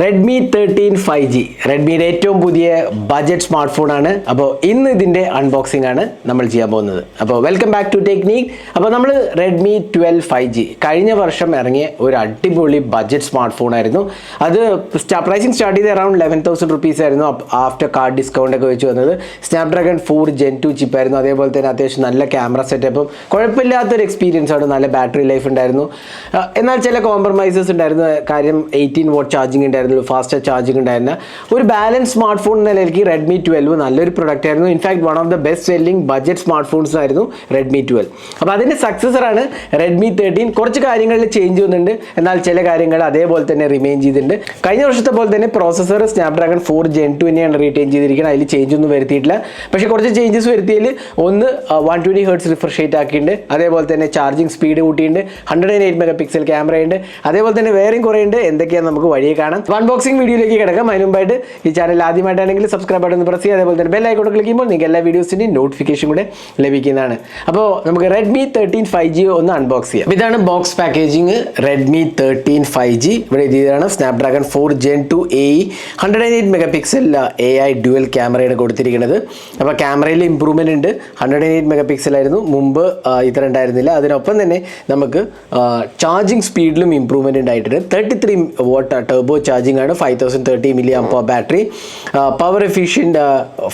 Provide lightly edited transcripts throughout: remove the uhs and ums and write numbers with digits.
Redmi 13 5G റെഡ്മിയുടെ ഏറ്റവും പുതിയ budget smart ഫോണാണ്. അപ്പോൾ ഇന്ന് ഇതിൻ്റെ അൺബോക്സിംഗ് ആണ് നമ്മൾ ചെയ്യാൻ പോകുന്നത്. അപ്പോൾ വെൽക്കം ബാക്ക് ടു ടെക്നിക്. അപ്പോൾ നമ്മൾ റെഡ്മി 12 5G കഴിഞ്ഞ വർഷം ഇറങ്ങിയ ഒരു അടിപൊളി ബഡ്ജറ്റ് സ്മാർട്ട് ഫോണായിരുന്നു. അത് പ്രൈസിങ് സ്റ്റാർട്ട് ചെയ്ത് അറൗണ്ട് 11,000 റുപ്പീസ് ആയിരുന്നു. ആഫ്റ്റർ കാർഡ് ഡിസ്കൗണ്ട് ഒക്കെ വെച്ച് വന്നത്. Snapdragon 4 Gen 2 ചിപ്പായിരുന്നു. അതേപോലെ തന്നെ അത്യാവശ്യം നല്ല ക്യാമറ സെറ്റപ്പും കുഴപ്പമില്ലാത്തൊരു എക്സ്പീരിയൻസ് ആണ്. നല്ല ബാറ്ററി ലൈഫ് ഉണ്ടായിരുന്നു. എന്നാൽ ചില കോംപ്രമൈസസ് ഉണ്ടായിരുന്നു. കാര്യം 18 വാട്ട് ചാർജിങ് ഉണ്ടായിരുന്നു, ഫാസ്റ്റ് ചാർജിങ് ഉണ്ടായിരുന്ന ഒരു ബാലൻസ് സ്മാർട്ട് ഫോൺ എന്ന നിലയ്ക്ക് റെഡ്മി 12 നല്ലൊരു പ്രൊഡക്റ്റ് ആയിരുന്നു. In fact one of the best selling budget smart phones ആയിരുന്നു റെഡ്മി 12. അപ്പോൾ അതിൻ്റെ സക്സസറാണ് റെഡ്മി 13. കുറച്ച് കാര്യങ്ങളിൽ ചേഞ്ച് വന്നിട്ടുണ്ട്, എന്നാൽ ചില കാര്യങ്ങൾ അതേപോലെ തന്നെ റിമെയിൻ ചെയ്തിട്ടുണ്ട്. കഴിഞ്ഞ വർഷത്തെ പോലെ തന്നെ പ്രോസസ്സർ സ്നാപ്ഡ്രാഗൺ 4 Gen 2 തന്നെയാണ് റീറ്റെയിൻ ചെയ്തിരിക്കുന്നത്. അതിൽ ചേഞ്ച് ഒന്നും വരുത്തിയിട്ടില്ല. പക്ഷേ കുറച്ച് ചേഞ്ചസ് വരുത്തിയതിൽ ഒന്ന് 120 Hz റിഫ്രഷ് റേറ്റ് ആക്കിയിട്ടുണ്ട്. അതേപോലെ തന്നെ ചാർജിങ് സ്പീഡ് കൂട്ടിയിട്ടുണ്ട്. 108 MP ക്യാമറയുണ്ട്. അതേപോലെ തന്നെ വേറെയും കുറേ ഉണ്ട്. എന്തൊക്കെയാണ് നമുക്ക് വഴിയെ കാണാം. അൺബോക്സിംഗ് വീഡിയോയിലേക്ക് കിടക്കാം. അതിന് മുമ്പായിട്ട് ഈ ചാനൽ ആദ്യമായിട്ടാണെങ്കിൽ സബ്സ്ക്രൈബ് ബട്ടൺ പ്രസ് ചെയ്യുക. അതേപോലെ തന്നെ ബെൽ ഐക്കൺ ക്ലിക്ക് ചെയ്യുമ്പോൾ നിങ്ങൾക്ക് എല്ലാ വീഡിയോസിൻ്റെയും നോട്ടിഫിക്കേഷൻ കൂടെ ലഭിക്കുന്നതാണ്. അപ്പോൾ നമുക്ക് റെഡ്മി 13 5G ഒന്ന് അൺബോക്സ് ചെയ്യാം. ഇതാണ് ബോക്സ് പാക്കേജിങ്. റെഡ്മി 13 5G ഇവിടെ എഴുതിയതാണ്. Snapdragon 4 Gen 2 AE 108 MP AI dual ക്യാമറയാണ് കൊടുത്തിരിക്കുന്നത്. അപ്പോൾ ക്യാമറയിൽ ഇമ്പ്രൂവ്മെൻ്റ് ഉണ്ട്. 108 MP ആയിരുന്നു മുമ്പ്, ഇത്ര ഉണ്ടായിരുന്നില്ല. അതിനൊപ്പം തന്നെ നമുക്ക് ചാർജിങ് സ്പീഡിലും ഇമ്പ്രൂവ്മെൻ്റ് ഉണ്ടായിട്ടുണ്ട്. 33 വാട്ട് ടർബോ ചാർജിങ് ആണ്. 5030 mAh battery. Power efficient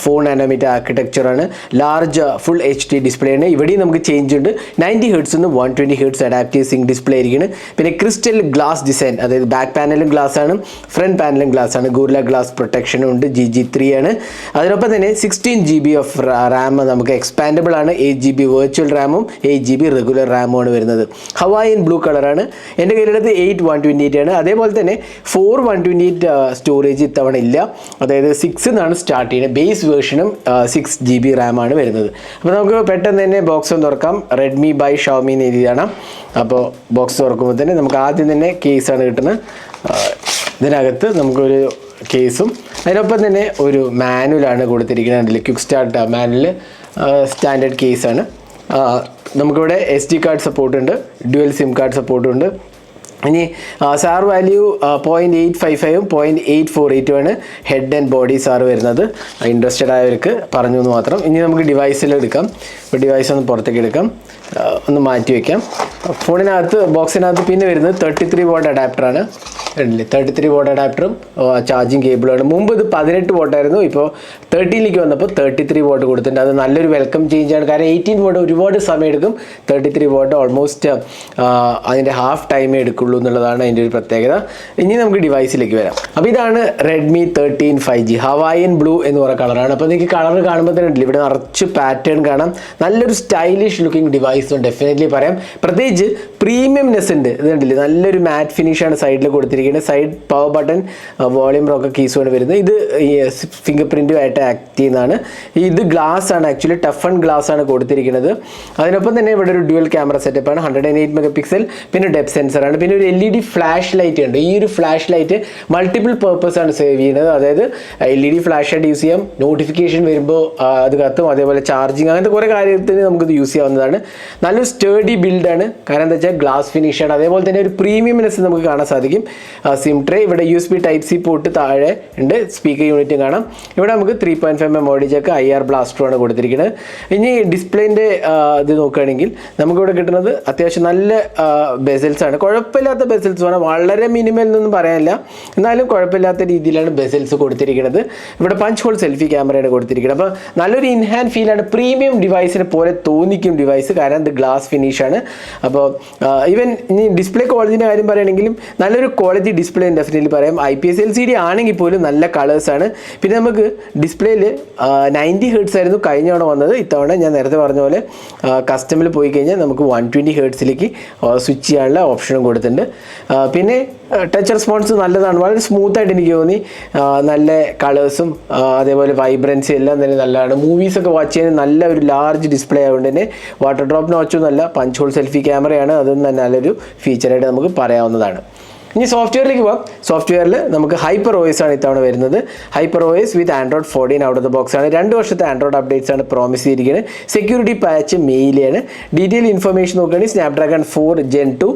4 nm ആർക്കിടെക്ചറാണ്. ലാർജ് ഫുൾ HD ഡിസ്പ്ലേ ആണ്. ഇവിടെയും നമുക്ക് ചേഞ്ച് ഉണ്ട്. 90 Hz നിന്ന് 120 Hz അഡാപ്റ്റീവ് സിങ്ക് ഡിസ്പ്ലേ ആയിരിക്കണം. പിന്നെ ക്രിസ്റ്റൽ ഗ്ലാസ് ഡിസൈൻ, അതായത് ബാക്ക് പാനലും ഗ്ലാസ് ആണ്, ഫ്രണ്ട് പാനലും ഗ്ലാസ് ആണ്. ഗോറില്ല ഗ്ലാസ് പ്രൊട്ടക്ഷനും ഉണ്ട്. GG3 ആണ്. അതിനൊപ്പം തന്നെ 16 GB ഓഫ് റാം നമുക്ക് എക്സ്പാൻഡബിൾ ആണ്. 8 GB വെർച്വൽ റാമും 8 GB റെഗുലർ റാമും ആണ് വരുന്നത്. ഹവായിൻ ബ്ലൂ കളറാണ്. എൻ്റെ കയ്യിലെടുത്ത് 8 128 ആണ്. അതേപോലെ തന്നെ 4 128 സ്റ്റോറേജ് ഇത്തവണ ഇല്ല. അതായത് 6 എന്നാണ് സ്റ്റാർട്ട് ചെയ്യുന്നത്. ബേസ് വേർഷനും 6 GB റാമാണ് വരുന്നത്. അപ്പോൾ നമുക്ക് പെട്ടെന്ന് തന്നെ ബോക്സ് ഒന്ന് തുറക്കാം. റെഡ്മി ബൈ ഷവമി എന്ന് എഴുതിയതാണ്. അപ്പോൾ ബോക്സ് തുറക്കുമ്പോൾ തന്നെ നമുക്ക് ആദ്യം തന്നെ കേസാണ് കിട്ടുന്നത്. ഇതിനകത്ത് നമുക്കൊരു കേസും അതിനൊപ്പം തന്നെ ഒരു മാനുവലാണ് കൊടുത്തിരിക്കുന്നത്. ക്വിക്ക് സ്റ്റാർട്ട് മാനുവൽ സ്റ്റാൻഡേർഡ് കേസാണ്. നമുക്കിവിടെ SD കാർഡ് സപ്പോർട്ടുണ്ട്, ഡ്യുവൽ സിം കാർഡ് സപ്പോർട്ടുണ്ട്. ഇനി സാർ വാല്യൂ 0.855 0.848 ആണ് ഹെഡ് ആൻഡ് ബോഡി സാർ വരുന്നത്. ഇൻട്രസ്റ്റഡ് ആയവർക്ക് പറഞ്ഞു എന്ന് മാത്രം. ഇനി നമുക്ക് ഡിവൈസിൽ എടുക്കാം. ഇപ്പോൾ ഡിവൈസ് ഒന്ന് പുറത്തേക്ക് എടുക്കാം, ഒന്ന് മാറ്റി വയ്ക്കാം. ഫോണിനകത്ത് ബോക്സിനകത്ത് പിന്നെ വരുന്നത് 33 വാട്ട് അഡാപ്റ്ററാണ്. 33 വാട്ട് അഡാപ്റ്ററും ചാർജിങ് കേബിളാണ്. മുമ്പ് ഇത് 18 വാട്ടായിരുന്നു. ഇപ്പോൾ 13ലേക്ക് വന്നപ്പോൾ 33 വാട്ട് കൊടുത്തിട്ടുണ്ട്. അത് നല്ലൊരു വെൽക്കം ചേഞ്ചാണ്. കാരണം 18 വാട്ട് ഒരുപാട് സമയം എടുക്കും. 33 വാട്ട് ഓൾമോസ്റ്റ് അതിൻ്റെ ഹാഫ് ടൈമേ എടുക്കുള്ളൂ എന്നുള്ളതാണ് അതിൻ്റെ ഒരു പ്രത്യേകത. ഇനി നമുക്ക് ഡിവൈസിലേക്ക് വരാം. അപ്പോൾ ഇതാണ് റെഡ്മി 13 5G. ഹവായിൻ ബ്ലൂ എന്ന് പറയുന്ന കളറാണ്. അപ്പോൾ നിങ്ങൾക്ക് കളർ കാണുമ്പോൾ തന്നെ ഉണ്ടല്ലോ, ഇവിടെ നിറച്ച് പാറ്റേൺ കാണാം. നല്ലൊരു സ്റ്റൈലിഷ് ലുക്കിംഗ് ഡിവൈസ് ഉണ്ട്, ഡെഫിനറ്റ്ലി പറയാം. പ്രത്യേകിച്ച് പ്രീമിയംനെസ് ഉണ്ട്. ഇത് കണ്ടില്ലേ, നല്ലൊരു മാറ്റ് ഫിനിഷാണ് സൈഡിൽ കൊടുത്തിരിക്കുന്നത്. Side power button, volume rocker കീസുമാണ് വരുന്നത്. ഇത് ഫിംഗർ പ്രിൻറ്റുമായിട്ട് ആക്ട് ചെയ്യുന്നതാണ്. ഇത് ഗ്ലാസ് ആണ്, ആക്ച്വലി ടഫ് ആൻഡ് ഗ്ലാസ് ആണ് കൊടുത്തിരിക്കുന്നത്. അതിനൊപ്പം തന്നെ ഇവിടെ ഒരു ഡ്യുവൽ ക്യാമറ സെറ്റപ്പാണ്. 108 MP, പിന്നെ ഡെപ്ത് സെൻസറാണ്. പിന്നെ ഒരു LED ഫ്ലാഷ് ലൈറ്റ് ഉണ്ട്. ഈ ഒരു ഫ്ലാഷ് ലൈറ്റ് മൾട്ടിപ്പിൾ പേർപ്പസ് ആണ് സേവ് ചെയ്യുന്നത്. അതായത് LED ഫ്ലാഷ് ആയിട്ട് യൂസ് ചെയ്യാം. നോട്ടിഫിക്കേഷൻ വരുമ്പോൾ അത് കത്തും. അതേപോലെ ചാർജിങ്, അങ്ങനത്തെ കുറേ കാര്യത്തിന് നമുക്കിത് യൂസ് ചെയ്യാവുന്നതാണ്. നല്ലൊരു സ്റ്റേഡി ബിൽഡാണ്. കാരണം എന്താ വെച്ചാൽ ഗ്ലാസ് ഫിനിഷാണ്. അതേപോലെ തന്നെ ഒരു പ്രീമിയംനെസ് നമുക്ക് കാണാൻ സാധിക്കും. സിം ട്രേ, ഇവിടെ USB Type-C പോർട്ട് താഴെ ഉണ്ട്. സ്പീക്കർ യൂണിറ്റും കാണാം. ഇവിടെ നമുക്ക് 3.5 mm ഓഡിയോ ജാക്ക്, IR ബ്ലാസ്റ്ററുമാണ് കൊടുത്തിരിക്കുന്നത്. ഇനി ഡിസ്പ്ലേൻ്റെ ഇത് നോക്കുകയാണെങ്കിൽ നമുക്കിവിടെ കിട്ടുന്നത് അത്യാവശ്യം നല്ല ബെസൽസ് ആണ്. കുഴപ്പമില്ലാത്ത ബെസൽസ് ആണ്. വളരെ മിനിമൽ എന്നൊന്നും പറയാനില്ല, എന്നാലും കുഴപ്പമില്ലാത്ത രീതിയിലാണ് ബെസൽസ് കൊടുത്തിരിക്കുന്നത്. ഇവിടെ പഞ്ച് ഹോൾ സെൽഫി ക്യാമറയാണ് കൊടുത്തിരിക്കുന്നത്. അപ്പോൾ നല്ലൊരു ഇൻഹാൻഡ് ഫീലാണ്. പ്രീമിയം ഡിവൈസിനെ പോലെ തോന്നിക്കും ഡിവൈസ്, കാരണം ഇത് ഗ്ലാസ് ഫിനിഷാണ്. അപ്പോൾ ഈവൻ ഇനി ഡിസ്പ്ലേ ക്വാളിറ്റിൻ്റെ കാര്യം പറയുകയാണെങ്കിലും നല്ലൊരു ക്വാളിറ്റി ഡിസ്പ്ലേ ഡെഫിനറ്റ്ലി പറയാം. IPS LCD ആണെങ്കിൽ പോലും നല്ല കളേഴ്സാണ്. പിന്നെ നമുക്ക് ഡിസ്പ്ലേയിൽ 90 Hz ആയിരുന്നു കഴിഞ്ഞ തവണ വന്നത്. ഇത്തവണ ഞാൻ നേരത്തെ പറഞ്ഞ പോലെ കസ്റ്റമിൽ പോയി കഴിഞ്ഞാൽ നമുക്ക് 120 Hzലേക്ക് സ്വിച്ച് ചെയ്യാനുള്ള ഓപ്ഷനും കൊടുത്തിട്ടുണ്ട്. പിന്നെ ടച്ച് റെസ്പോൺസ് നല്ലതാണ്, വളരെ സ്മൂത്തായിട്ട് എനിക്ക് തോന്നി. നല്ല കളേഴ്സും അതേപോലെ വൈബ്രൻസി എല്ലാം തന്നെ നല്ലതാണ്. മൂവീസൊക്കെ വാച്ച് ചെയ്യാൻ നല്ല ഒരു ലാർജ് ഡിസ്പ്ലേ ആയതുകൊണ്ട് തന്നെ വാട്ടർ ഡ്രോപ്പ് നോച്ചും നല്ല പഞ്ച് ഹോൾ സെൽഫി ക്യാമറയാണ്. അതും നല്ലൊരു ഫീച്ചറായിട്ട് നമുക്ക് പറയാവുന്നതാണ്. ഇനി സോഫ്റ്റ്വെയറിലേക്ക് പോകാം. സോഫ്റ്റ്വെയറിൽ നമുക്ക് ഹൈപ്പർ OS ആണ് ഇത്തവണ വരുന്നത്. Hyper OS with Android 14 out of the box ആണ്. 2 വർഷത്തെ ആൻഡ്രോയിഡ് അപ്ഡേറ്റ്സ് ആണ് പ്രോമിസ് ചെയ്തിരിക്കുന്നത്. സെക്യൂരിറ്റി പാച്ച് മെയിലാണ്. ഡീറ്റെയിൽ ഇൻഫർമേഷൻ നോക്കുകയാണെങ്കിൽ സ്നാപ്ഡ്രാഗൺ 4 Gen 2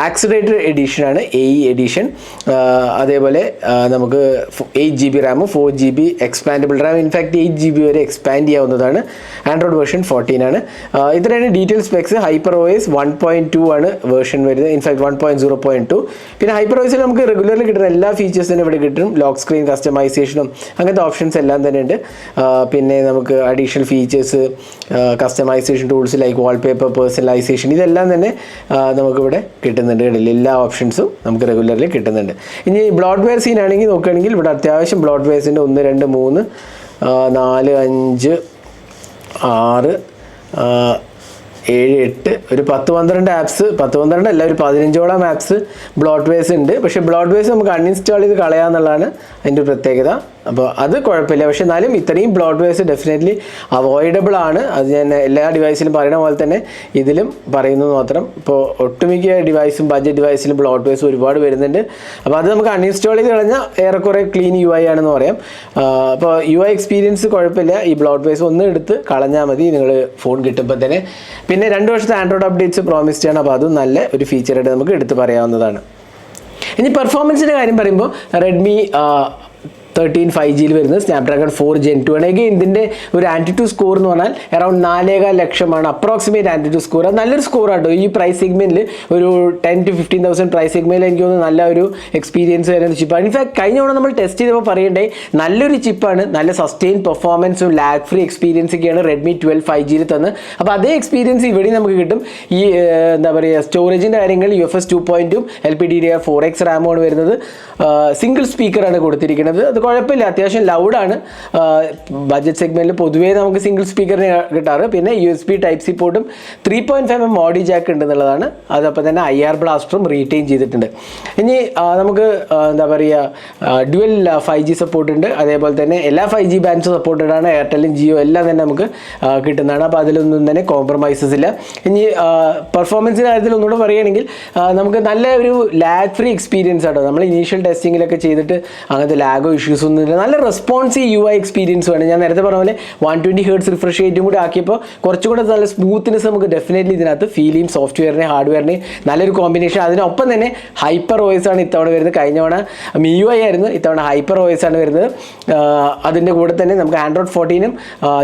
ആക്സിലറേറ്റഡ് എഡിഷൻ ആണ്, AE എഡിഷൻ. അതേപോലെ നമുക്ക് 8GB റാമും 4GB expandable Ram, in fact 8GB വരെ എക്സ്പാൻഡ് ചെയ്യാവുന്നതാണ്. ആൻഡ്രോയിഡ് വേർഷൻ 14 ആണ്. ഇത്രയാണ് ഡീറ്റെയിൽ സ്പെക്സ്. ഹൈപ്പർ OS 1.2 ആണ് വേർഷൻ വരുന്നത്, ഇൻഫാക്ട് 1.0.2. പിന്നെ ഹൈപ്പർ OSൽ നമുക്ക് റെഗുലർലി കിട്ടുന്ന എല്ലാ ഫീച്ചേഴ്സിനും ഇവിടെ കിട്ടും. ലോക്ക് സ്ക്രീൻ കസ്റ്റമൈസേഷനും അങ്ങനത്തെ ഓപ്ഷൻസ് എല്ലാം തന്നെ ഉണ്ട്. പിന്നെ നമുക്ക് additional features, customization tools like wallpaper, personalization, ഇതെല്ലാം തന്നെ നമുക്കിവിടെ കിട്ടുന്നുണ്ട്. എല്ലാ ഓപ്ഷൻസും നമുക്ക് റെഗുലർലി കിട്ടുന്നുണ്ട്. ഇനി ബ്ലോട്ട്വെയർ സീൻ ആണെങ്കിൽ നോക്കുകയാണെങ്കിൽ ഇവിടെ അത്യാവശ്യം ബ്ലോട്ട്വെയർസിൻ്റെ 1 2 3 4 5 6 7 8 ഒരു 10-12 ആപ്സ്, 10-12 അല്ല ഒരു 15ഓളം ആപ്സ് ബ്ലോട്ട്വെയർസ് ഉണ്ട്. പക്ഷേ ബ്ലോട്ട്വെയർസ് നമുക്ക് അൺഇൻസ്റ്റാൾ ചെയ്ത് കളയാമെന്നുള്ളതാണ് അതിൻ്റെ പ്രത്യേകത. അപ്പോൾ അത് കുഴപ്പമില്ല. പക്ഷേ എന്നാലും ഇത്രയും ബ്ലോട്ട്വെയർസ് ഡെഫിനറ്റ്ലി അവോയ്ഡബിൾ ആണ്. അത് ഞാൻ എല്ലാ ഡിവൈസിലും പറയുന്ന പോലെ തന്നെ ഇതിലും പറയുന്നത് മാത്രം. ഇപ്പോൾ ഒട്ടുമിക്ക ഡിവൈസും ബഡ്ജറ്റ് ഡിവൈസിലും ബ്ലോട്ട്വെയർസ് ഒരുപാട് വരുന്നുണ്ട്. അപ്പോൾ അത് നമുക്ക് അൺഇൻസ്റ്റാൾ ചെയ്ത് കഴിഞ്ഞാൽ ഏറെക്കുറെ ക്ലീൻ UI ആണെന്ന് പറയാം. അപ്പോൾ UI എക്സ്പീരിയൻസ് കുഴപ്പമില്ല. ഈ ബ്ലോട്ട്വെയർസ് ഒന്ന് എടുത്ത് കളഞ്ഞാൽ മതി നിങ്ങൾ ഫോൺ കിട്ടുമ്പോൾ തന്നെ. പിന്നെ 2 വർഷത്തെ ആൻഡ്രോയിഡ് അപ്ഡേറ്റ്സ് പ്രോമിസ് ചെയ്യണം. അപ്പോൾ അതും നല്ല ഒരു ഫീച്ചറായിട്ട് നമുക്ക് എടുത്ത് പറയാവുന്നതാണ്. ഇനി പെർഫോമൻസിൻ്റെ കാര്യം പറയുമ്പോൾ റെഡ്മി 13 5Gയിൽ വരുന്നത് സ്നാപ്ഡ്രാഗൺ 4 Gen 2 ആണ്. എഗെയിൻ ഇതിൻ്റെ ഒരു ആൻറ്റിറ്റ്യൂഡ് സ്കോർ എന്ന് പറഞ്ഞാൽ അറൗണ്ട് 4.5 ലക്ഷമാണ് അപ്രോക്സിമേറ്റ് ആൻറ്റിറ്റ്യൂഡ് സ്കോർ. അത് നല്ലൊരു സ്കോർ ആട്ടോ. ഈ പ്രൈസ് സെഗ്മെൻറ്റിൽ ഒരു 10,000 to 15,000 പ്രൈസ് സെഗ്മെൻറ്റിൽ എനിക്ക് തോന്നുന്നു നല്ല ഒരു എക്സ്പീരിയൻസ് വരുന്ന ചിപ്പാണ്. ഇൻഫാക്ട് കഴിഞ്ഞ തവണ നമ്മൾ ടെസ്റ്റ് ചെയ്തപ്പോൾ പറയണ്ടേ നല്ലൊരു ചിപ്പാണ്, നല്ല സസ്റ്റെയിൻ പെർഫോമൻസും ലാഗ് ഫ്രീ എക്സ്പീരിയൻസ് ഒക്കെയാണ് റെഡ്മി 12 5Gയിൽ തന്നത്. അപ്പോൾ അതേ എക്സ്പീരിയൻസ് ഇവിടെ നമുക്ക് കിട്ടും. ഈ എന്താ പറയുക സ്റ്റോറേജിൻ്റെ കാര്യങ്ങൾ UFS 2.2 LPDDR4X റാമാണ് വരുന്നത്. സിംഗിൾ സ്പീക്കറാണ് കൊടുത്തിരിക്കുന്നത്. അത് കുഴപ്പമില്ല, അത്യാവശ്യം ലൗഡാണ്. ബഡ്ജറ്റ് സെഗ്മെൻറ്റിൽ പൊതുവേ നമുക്ക് സിംഗിൾ സ്പീക്കറിന് കിട്ടാറ്. പിന്നെ USB Type-C പോർട്ടും 3.5mm ഓഡിയോ ജാക്ക് ഉണ്ടെന്നുള്ളതാണ്. അതപ്പോൾ തന്നെ IR ബ്ലാസ്റ്ററും റീറ്റെയിൻ ചെയ്തിട്ടുണ്ട്. ഇനി നമുക്ക് എന്താ പറയുക ഡ്യുവൽ 5G സപ്പോർട്ട് ഉണ്ട്. അതേപോലെ തന്നെ എല്ലാ 5G ബാൻഡ്സും സപ്പോർട്ടഡ് ആണ്. എയർടെലും ജിയോ എല്ലാം തന്നെ നമുക്ക് കിട്ടുന്നതാണ്. അപ്പോൾ അതിലൊന്നും തന്നെ കോംപ്രമൈസസ് ഇല്ല. ഇനി പെർഫോമൻസിൻ്റെ കാര്യത്തിൽ ഒന്നുകൂടെ പറയുകയാണെങ്കിൽ നമുക്ക് നല്ല ഒരു ലാഗ് ഫ്രീ എക്സ്പീരിയൻസ് ആണ്. നമ്മൾ ഇനീഷ്യൽ ടെസ്റ്റിങ്ങിലൊക്കെ ചെയ്തിട്ട് അങ്ങനത്തെ ലാഗോ ഇഷ്യൂസ് ഒന്നുമില്ല. നല്ല റെസ്പോൺസീവ് UI എക്സ്പീരിയൻസ് വേണം. ഞാൻ നേരത്തെ പറഞ്ഞ പോലെ 120 Hz റിഫ്രഷ് റേറ്റും കൂടി ആക്കിയപ്പോൾ കുറച്ചുകൂടെ നല്ല സ്മൂത്ത്നെസ് നമുക്ക് ഡെഫിനറ്റ്ലി ഇതിനകത്ത് ഫീൽ ചെയ്യും. സോഫ്റ്റ്വെയറിനെ ഹാർഡ്വെയറിനെയും നല്ലൊരു കോമ്പിനേഷൻ. അതിനൊപ്പം തന്നെ ഹൈപ്പർ OS ആണ് ഇത്തവണ വരുന്നത്. കഴിഞ്ഞ തവണ MIUI ആയിരുന്നു, ഇത്തവണ ഹൈപ്പർ OS ആണ് വരുന്നത്. അതിൻ്റെ കൂടെ തന്നെ നമുക്ക് ആൻഡ്രോയിഡ് 14ഉം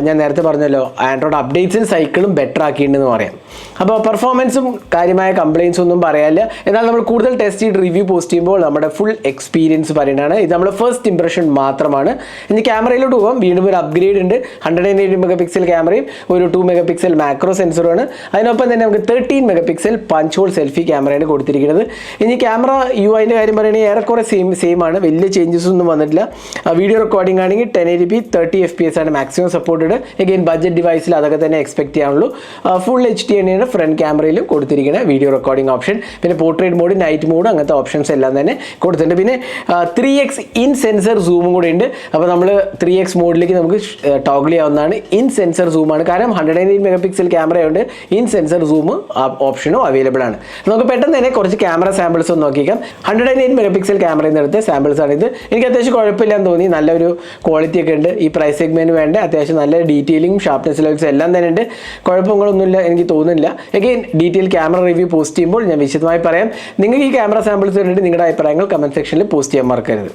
ഞാൻ നേരത്തെ പറഞ്ഞല്ലോ ആൻഡ്രോയിഡ് അപ്ഡേറ്റ്സിന് സൈക്കിളും ബെറ്റർ ആക്കിയിട്ടുണ്ടെന്ന് പറയാം. അപ്പോൾ പെർഫോമൻസും കാര്യമായ കംപ്ലയിൻസ് ഒന്നും പറയാനില്ല. എന്നാൽ നമ്മൾ കൂടുതൽ ടെസ്റ്റ് ചെയ്ത് റിവ്യൂ പോസ്റ്റ് ചെയ്യുമ്പോൾ നമ്മുടെ ഫുൾ എക്സ്പീരിയൻസ് പറയുന്നതാണ്. ഇത് നമ്മുടെ ഫസ്റ്റ് ഇംപ്രഷൻ മാത്രമാണ്. ഇനി ക്യാമറയിലോട്ട് പോകാം. വീണ്ടും ഒരു അപ്ഗ്രേഡ് ഉണ്ട്. 108 MP ക്യാമറയും ഒരു 2 MP മാക്രോ സെൻസറുമാണ്. അതിനൊപ്പം തന്നെ നമുക്ക് 13 MP പഞ്ച് ഹോൾ സെൽഫി ക്യാമറയാണ് കൊടുത്തിരിക്കുന്നത്. ഇനി ക്യാമറ UIൻ്റെ കാര്യം പറയുകയാണെങ്കിൽ ഏറെക്കുറെ സെയിം ആണ്. വലിയ ചേഞ്ചസ് ഒന്നും വന്നിട്ടില്ല. വീഡിയോ റെക്കോർഡിംഗ് ആണെങ്കിൽ 1080p 30 FPS ആണ് മാക്സിമം സപ്പോർട്ടഡ്. എഗെയിൻ ബഡ്ജറ്റ് ഡിവൈസിൽ അതൊക്കെ തന്നെ എക്സ്പെക്ട് ചെയ്യാനുള്ളൂ. ഫുൾ HD തന്നെയാണ് ഫ്രണ്ട് ക്യാമറയിലും കൊടുത്തിരിക്കുന്നത് വീഡിയോ റെക്കോർഡിംഗ് ഓപ്ഷൻ. പിന്നെ പോർട്രേറ്റ് മോഡ്, നൈറ്റ് മോഡ്, അങ്ങനത്തെ ഓപ്ഷൻസ് എല്ലാം തന്നെ കൊടുത്തിട്ടുണ്ട്. പിന്നെ 3x ഇൻ സെൻസർ സൂമും കൂടെ ഉണ്ട്. അപ്പോൾ നമ്മൾ 3x മോഡിലേക്ക് നമുക്ക് ടോഗിൾ ചെയ്യാവുന്നതാണ്. ഇൻ സെൻസർ സൂമാണ്. കാരണം 108 MP ക്യാമറയുണ്ട്. ഇൻ സെൻസർ സൂം ഓപ്ഷനും അവൈലബിൾ ആണ്. നമുക്ക് പെട്ടെന്ന് തന്നെ കുറച്ച് ക്യാമറ സാമ്പിൾസ് ഒന്ന് നോക്കിക്കാം. 108 MP ക്യാമറയിൽ നിന്ന് എടുത്ത സാമ്പിൾസ് ആണ് ഇത്. എനിക്ക് അത്യാവശ്യം കുഴപ്പമില്ലാന്ന് തോന്നി. നല്ലൊരു ക്വാളിറ്റി ഒക്കെ ഉണ്ട്. ഈ പ്രൈസ് സെഗ്മെന്റ് വേണ്ട അത്യാവശ്യം നല്ല ഡീറ്റെയിലിംഗ് ഷാർപ്നെസ് ലെവൽസ് എല്ലാം തന്നെ ഉണ്ട്. കുഴപ്പങ്ങളൊന്നുമില്ല എനിക്ക് തോന്നുന്നില്ല. Again detail camera review post ചെയ്യുമ്പോൾ ഞാൻ വിശദമായി പറയാം. നിങ്ങൾക്ക് ഈ ക്യാമറ സാമ്പിൾസ് കണ്ടിട്ട് നിങ്ങളുടെ അഭിപ്രായങ്ങൾ കമന്റ് സെക്ഷനിൽ പോസ്റ്റ് ചെയ്യാൻ മറക്കരുത്.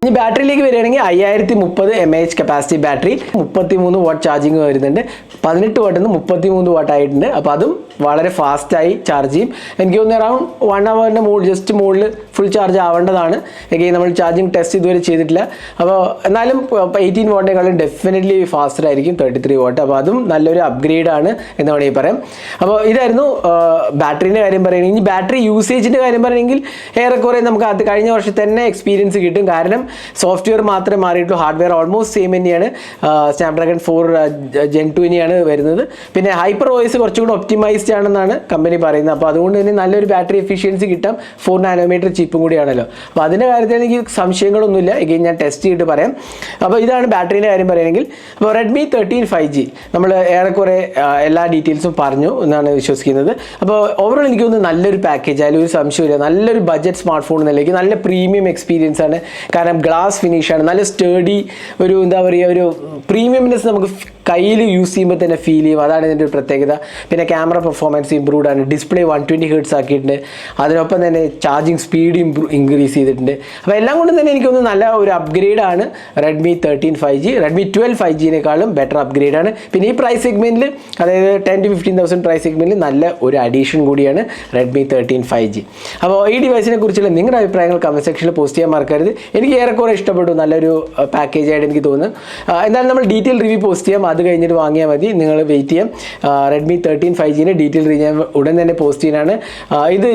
ഇനി ബാറ്ററിയിലേക്ക് വരികയാണെങ്കിൽ 5030 mAh capacity battery, 33 what charging വരുന്നുണ്ട്. 18 വാട്ടിൽ നിന്ന് 33 വാട്ട് ആയിട്ടുണ്ട്. അപ്പോൾ അതും വളരെ ഫാസ്റ്റായി ചാർജ് ചെയ്യും. എനിക്ക് തോന്നുന്നു അറൗണ്ട് 1 ഹവറിൻ്റെ ജസ്റ്റ് മുകളിൽ ഫുൾ ചാർജ് ആവേണ്ടതാണ്. എഗെയിൻ നമ്മൾ ചാർജിങ് ടെസ്റ്റ് ഇതുവരെ ചെയ്തിട്ടില്ല. അപ്പോൾ എന്നാലും 18 വാട്ടിനേക്കാളും ഡെഫിനറ്റ്ലി ഫാസ്റ്റർ ആയിരിക്കും 33 വാട്ട്. അപ്പോൾ അതും നല്ലൊരു അപ്ഗ്രേഡ് ആണ് എന്ന് വേണമെങ്കിൽ പറയാം. അപ്പോൾ ഇതായിരുന്നു ബാറ്ററിൻ്റെ കാര്യം പറയുകയാണെങ്കിൽ. ഇനി ബാറ്ററി യൂസേജിൻ്റെ കാര്യം പറയുകയാണെങ്കിൽ ഏറെക്കുറെ നമുക്ക് അത് കഴിഞ്ഞ വർഷത്തെ തന്നെ എക്സ്പീരിയൻസ് കിട്ടും. കാരണം സോഫ്റ്റ്വെയർ മാത്രമേ മാറിയിട്ടുള്ളൂ, ഹാർഡ്വെയർ ഓൾമോസ്റ്റ് സെയിം തന്നെയാണ്. സ്നാപ്ഡ്രാഗൺ 4 Gen 2 തന്നെയാണ് വരുന്നത്. പിന്നെ ഹൈപ്പർ OS കുറച്ചുകൂടി ഒപ്റ്റിമൈസ്ഡ് ബേസ്ഡ് ആണെന്നാണ് കമ്പനി പറയുന്നത്. അപ്പോൾ അതുകൊണ്ട് തന്നെ നല്ലൊരു ബാറ്ററി എഫിഷ്യൻസി കിട്ടാം. 4 നാനോമീറ്റർ ചിപ്പും കൂടിയാണല്ലോ. അപ്പോൾ അതിൻ്റെ കാര്യത്തിൽ എനിക്ക് സംശയങ്ങളൊന്നുമില്ല. എഗെയിൻ ഞാൻ ടെസ്റ്റ് ചെയ്തിട്ട് പറയാം. അപ്പോൾ ഇതാണ് ബാറ്ററീൻ്റെ കാര്യം പറയുകയാണെങ്കിൽ. അപ്പോൾ റെഡ്മി 13 5G നമ്മൾ ഏറെക്കുറെ എല്ലാ ഡീറ്റെയിൽസും പറഞ്ഞു എന്നാണ് വിശ്വസിക്കുന്നത്. അപ്പോൾ ഓവറോൾ എനിക്ക് തോന്നുന്നു നല്ലൊരു പാക്കേജ്, അതിലൊരു സംശയമില്ല. നല്ലൊരു ബഡ്ജറ്റ് സ്മാർട്ട് ഫോൺ നിലയ്ക്ക് നല്ല പ്രീമിയം എക്സ്പീരിയൻസ് ആണ്. കാരണം ഗ്ലാസ് ഫിനിഷാണ്, നല്ല സ്റ്റേഡി, ഒരു എന്താ പറയുക, ഒരു പ്രീമിയംനെസ് നമുക്ക് കയ്യിൽ യൂസ് ചെയ്യുമ്പോൾ തന്നെ ഫീൽ ചെയ്യും. അതാണ് ഇതിൻ്റെ ഒരു പ്രത്യേകത. പിന്നെ ക്യാമറ പെർഫോമൻസ് ഇമ്പ്രൂവ്ഡ് ആണ്. ഡിസ്പ്ലേ 120 Hz ആക്കിയിട്ടുണ്ട്. അതിനൊപ്പം തന്നെ ചാർജിങ് സ്പീഡ് ഇൻക്രീസ് ചെയ്തിട്ടുണ്ട്. അപ്പോൾ എല്ലാം കൊണ്ടും തന്നെ എനിക്കൊന്ന് നല്ല ഒരു അപ്ഗ്രേഡ് ആണ് റെഡ്മി 13 5G. റെഡ്മി 12 5Gനേക്കാളും ബെറ്റർ അപ്ഗ്രേഡ് ആണ്. പിന്നെ ഈ പ്രൈസ് സെഗ്മെൻറ്റിൽ, അതായത് 10,000 to 15,000 പ്രൈസ് സെഗ്മെൻറ്റിൽ നല്ല ഒരു അഡീഷൻ കൂടിയാണ് റെഡ്മി 13 5G. അപ്പോൾ ഈ ഡിവൈസിനെ കുറിച്ചുള്ള നിങ്ങളുടെ അഭിപ്രായങ്ങൾ കമൻറ്റ് സെക്ഷനിൽ പോസ്റ്റ് ചെയ്യാൻ മറക്കരുത്. എനിക്ക് ഏറെക്കുറെ ഇഷ്ടപ്പെട്ടു, നല്ലൊരു പാക്കേജ് ആയിട്ട് എനിക്ക് തോന്നുന്നു. എന്തായാലും നമ്മൾ ഡീറ്റെയിൽ റിവ്യൂ പോസ്റ്റ് ചെയ്യാം. അത് കഴിഞ്ഞിട്ട് വാങ്ങിയാൽ മതി, നിങ്ങൾ വെയിറ്റ് ചെയ്യാം. റെഡ്മി 13 5Gൻ്റെ ഡീറ്റെയിൽ റിവ്യൂ ഉടൻ തന്നെ പോസ്റ്റ് ചെയ്യാനാണ്. ഇത്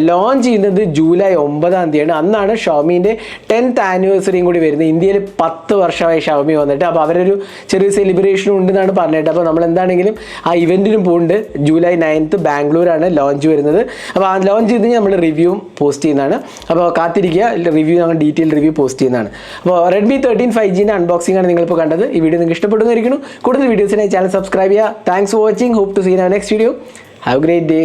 ലോഞ്ച് ചെയ്യുന്നത് ജൂലൈ 9 അന്നാണ് ഷവമീൻ്റെ 10th ആനിവേഴ്സറിയും കൂടി വരുന്നത്. ഇന്ത്യയിൽ 10 വർഷമായി ഷവമി വന്നിട്ട്. അപ്പോൾ അവരൊരു ചെറിയ സെലിബ്രേഷൻ ഉണ്ടെന്നാണ് പറഞ്ഞിട്ട്. അപ്പോൾ നമ്മൾ എന്താണെങ്കിലും ആ ഇവൻറ്റിനും പോകുന്നുണ്ട്. ജൂലൈ 9 ബാംഗ്ലൂരാണ് ലോഞ്ച് വരുന്നത്. അപ്പോൾ ആ ലോഞ്ച് ചെയ്ത് നമ്മൾ റിവ്യൂവും പോസ്റ്റ് ചെയ്യുന്നതാണ്. അപ്പോൾ കാത്തിരിക്കുക, റിവ്യൂ ഞങ്ങൾ ഡീറ്റെയിൽ റിവ്യൂ പോസ്റ്റ് ചെയ്യുന്നതാണ്. അപ്പോൾ റെഡ്മി 13 5Gൻ്റെ അൺബോക്സിംഗ് ആണ് നിങ്ങളിപ്പോൾ കണ്ടത്. ഈ വീഡിയോ നിങ്ങൾക്ക് ഇഷ്ടപ്പെടുന്നതായിരിക്കും. കൂടുതൽ വീഡിയോസിനായി ചാനൽ സബ്സ്ക്രൈബ് ചെയ്യുക. Thanks for watching. Hope to see in our next video. Have a great day.